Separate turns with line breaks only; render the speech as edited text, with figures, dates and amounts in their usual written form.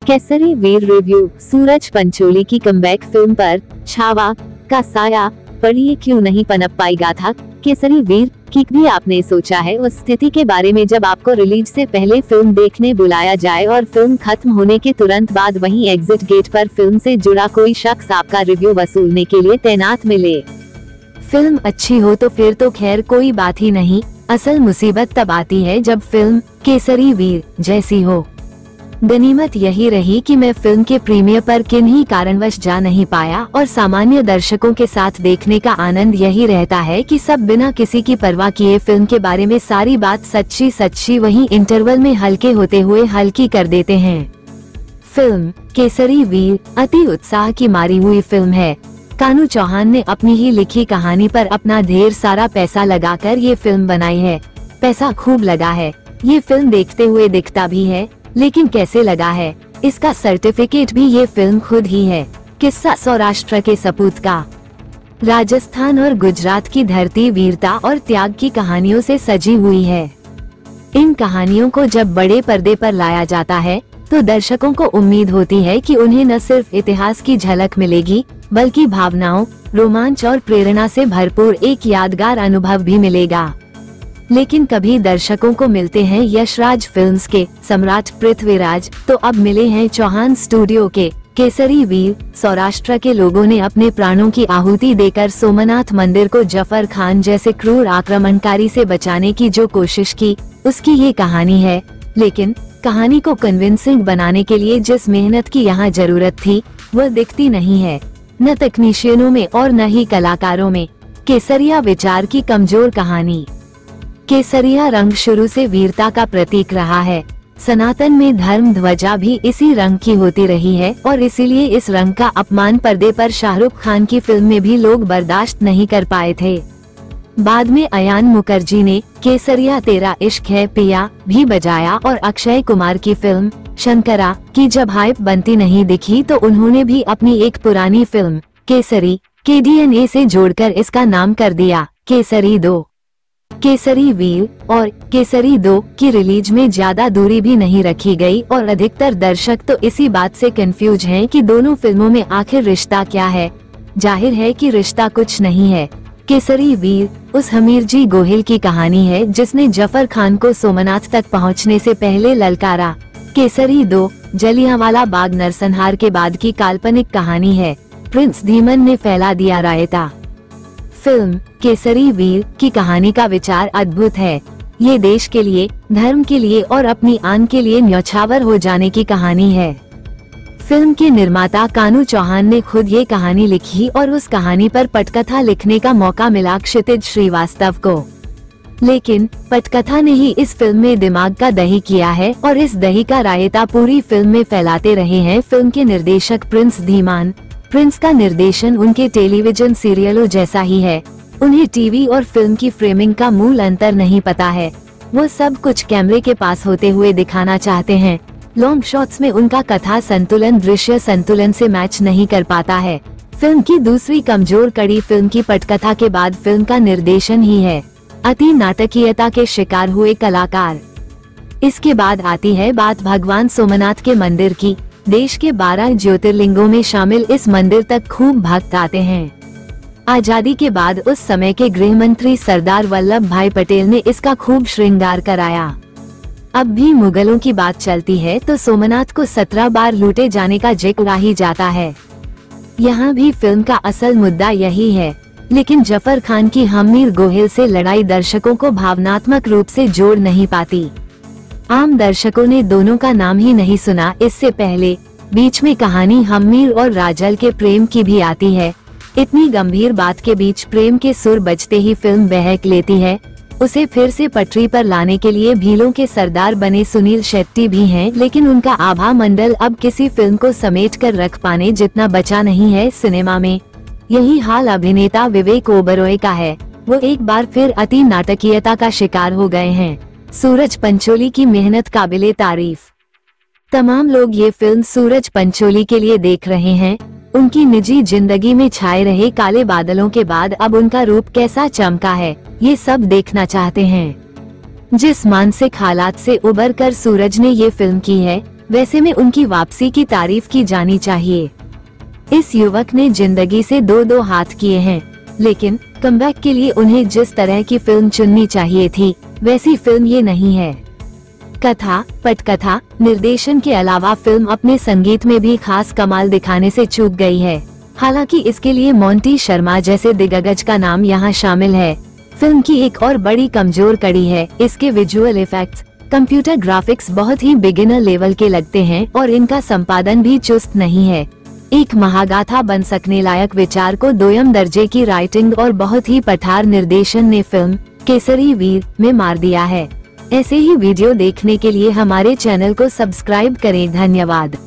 केसरी वीर review. सूरज पंचोली की comeback film पर छावा का साया पढ़िए क्यों नहीं पनप पाई गाथा। केसरी वीर की भी आपने सोचा है उस स्थिति के बारे में जब आपको रिलीज से पहले फिल्म देखने बुलाया जाए और फिल्म खत्म होने के तुरंत बाद वहीं एग्जिट गेट पर फिल्म से जुड़ा कोई शख्स आपका रिव्यू वसूलने के लिए तैनात मिले।
फिल्म अच्छी हो तो फिर तो खैर कोई बात ही नहीं, असल मुसीबत तब आती है जब फिल्म केसरी वीर जैसी हो। गनीमत यही रही कि मैं फिल्म के प्रीमियर पर किन्हीं कारणवश जा नहीं पाया और सामान्य दर्शकों के साथ देखने का आनंद यही रहता है कि सब बिना किसी की परवाह किए फिल्म के बारे में सारी बात सच्ची सच्ची वहीं इंटरवल में हल्के होते हुए हल्की कर देते हैं। फिल्म केसरी वीर अति उत्साह की मारी हुई फिल्म है। कानू चौहान ने अपनी ही लिखी कहानी पर अपना ढेर सारा पैसा लगाकर ये फिल्म बनाई है। पैसा खूब लगा है। ये फिल्म देखते हुए दिखता भी है, लेकिन कैसे लगा है इसका सर्टिफिकेट भी ये फिल्म खुद ही है। किस्सा सौराष्ट्र के सपूत का। राजस्थान और गुजरात की धरती वीरता और त्याग की कहानियों से सजी हुई है। इन कहानियों को जब बड़े पर्दे पर लाया जाता है तो दर्शकों को उम्मीद होती है कि उन्हें न सिर्फ इतिहास की झलक मिलेगी बल्कि भावनाओं, रोमांच और प्रेरणा से भरपूर एक यादगार अनुभव भी मिलेगा। लेकिन कभी दर्शकों को मिलते हैं यशराज फिल्म्स के सम्राट पृथ्वीराज, तो अब मिले हैं चौहान स्टूडियो के केसरी वीर। सौराष्ट्र के लोगों ने अपने प्राणों की आहुति देकर सोमनाथ मंदिर को जफर खान जैसे क्रूर आक्रमणकारी से बचाने की जो कोशिश की, उसकी ये कहानी है। लेकिन कहानी को कन्विंसिंग बनाने के लिए जिस मेहनत की यहाँ जरूरत थी वह दिखती नहीं है, न तकनीशियनों में और न ही कलाकारों में। केसरिया विचार की कमजोर कहानी। केसरिया रंग शुरू से वीरता का प्रतीक रहा है। सनातन में धर्म ध्वजा भी इसी रंग की होती रही है और इसीलिए इस रंग का अपमान पर्दे पर शाहरुख खान की फिल्म में भी लोग बर्दाश्त नहीं कर पाए थे। बाद में अयान मुखर्जी ने केसरिया तेरा इश्क है पिया भी बजाया और अक्षय कुमार की फिल्म शंकरा की जब हाइप बनती नहीं दिखी तो उन्होंने भी अपनी एक पुरानी फिल्म केसरी के DNA से जोड़कर इसका नाम कर दिया केसरी 2। केसरी वीर और केसरी 2 की रिलीज में ज्यादा दूरी भी नहीं रखी गई और अधिकतर दर्शक तो इसी बात से कंफ्यूज हैं कि दोनों फिल्मों में आखिर रिश्ता क्या है। जाहिर है कि रिश्ता कुछ नहीं है। केसरी वीर उस हमीरजी गोहिल की कहानी है जिसने जफर खान को सोमनाथ तक पहुंचने से पहले ललकारा। केसरी 2 जलियांवाला बाग नरसंहार के बाद की काल्पनिक कहानी है। प्रिंस धीमन ने फैला दिया रायता। फिल्म केसरी वीर की कहानी का विचार अद्भुत है। ये देश के लिए, धर्म के लिए और अपनी आन के लिए न्यौछावर हो जाने की कहानी है। फिल्म के निर्माता कानू चौहान ने खुद ये कहानी लिखी और उस कहानी पर पटकथा लिखने का मौका मिला क्षितिज श्रीवास्तव को। लेकिन पटकथा ने ही इस फिल्म में दिमाग का दही किया है और इस दही का रायता पूरी फिल्म में फैलाते रहे हैं फिल्म के निर्देशक प्रिंस धीमान। प्रिंस का निर्देशन उनके टेलीविजन सीरियलों जैसा ही है। उन्हें टीवी और फिल्म की फ्रेमिंग का मूल अंतर नहीं पता है। वो सब कुछ कैमरे के पास होते हुए दिखाना चाहते हैं। लॉन्ग शॉट्स में उनका कथा संतुलन दृश्य संतुलन से मैच नहीं कर पाता है। फिल्म की दूसरी कमजोर कड़ी फिल्म की पटकथा के बाद फिल्म का निर्देशन ही है। अति नाटकीयता के शिकार हुए कलाकार। इसके बाद आती है बात भगवान सोमनाथ के मंदिर की। देश के 12 ज्योतिर्लिंगों में शामिल इस मंदिर तक खूब भक्त आते हैं। आजादी के बाद उस समय के गृह मंत्री सरदार वल्लभ भाई पटेल ने इसका खूब श्रृंगार कराया। अब भी मुगलों की बात चलती है तो सोमनाथ को 17 बार लूटे जाने का जिक्र ही जाता है। यहाँ भी फिल्म का असल मुद्दा यही है। लेकिन जफर खान की हमीर गोहिल से लड़ाई दर्शकों को भावनात्मक रूप से जोड़ नहीं पाती। आम दर्शकों ने दोनों का नाम ही नहीं सुना इससे पहले। बीच में कहानी हमीर और राजल के प्रेम की भी आती है। इतनी गंभीर बात के बीच प्रेम के सुर बजते ही फिल्म बहक लेती है। उसे फिर से पटरी पर लाने के लिए भीलों के सरदार बने सुनील शेट्टी भी हैं, लेकिन उनका आभा मंडल अब किसी फिल्म को समेट कर रख पाने जितना बचा नहीं है सिनेमा में। यही हाल अभिनेता विवेक ओबरॉय का है। वो एक बार फिर अति नाटकीयता का शिकार हो गए हैं। सूरज पंचोली की मेहनत काबिले तारीफ। तमाम लोग ये फिल्म सूरज पंचोली के लिए देख रहे हैं। उनकी निजी जिंदगी में छाए रहे काले बादलों के बाद अब उनका रूप कैसा चमका है, ये सब देखना चाहते हैं। जिस मानसिक हालात से उबर कर सूरज ने ये फिल्म की है, वैसे में उनकी वापसी की तारीफ की जानी चाहिए। इस युवक ने जिंदगी से दो हाथ किए हैं, लेकिन कमबैक के लिए उन्हें जिस तरह की फिल्म चुननी चाहिए थी वैसी फिल्म ये नहीं है। कथा, पटकथा, निर्देशन के अलावा फिल्म अपने संगीत में भी खास कमाल दिखाने से चूक गई है। हालांकि इसके लिए मोंटी शर्मा जैसे दिग्गज का नाम यहाँ शामिल है। फिल्म की एक और बड़ी कमजोर कड़ी है इसके विजुअल इफेक्ट्स। कंप्यूटर ग्राफिक्स बहुत ही बिगिनर लेवल के लगते हैं और इनका संपादन भी चुस्त नहीं है। एक महागाथा बन सकने लायक विचार को दोयम दर्जे की राइटिंग और बहुत ही पठार निर्देशन ने फिल्म केसरी वीर में मार दिया है। ऐसे ही वीडियो देखने के लिए हमारे चैनल को सब्सक्राइब करें। धन्यवाद।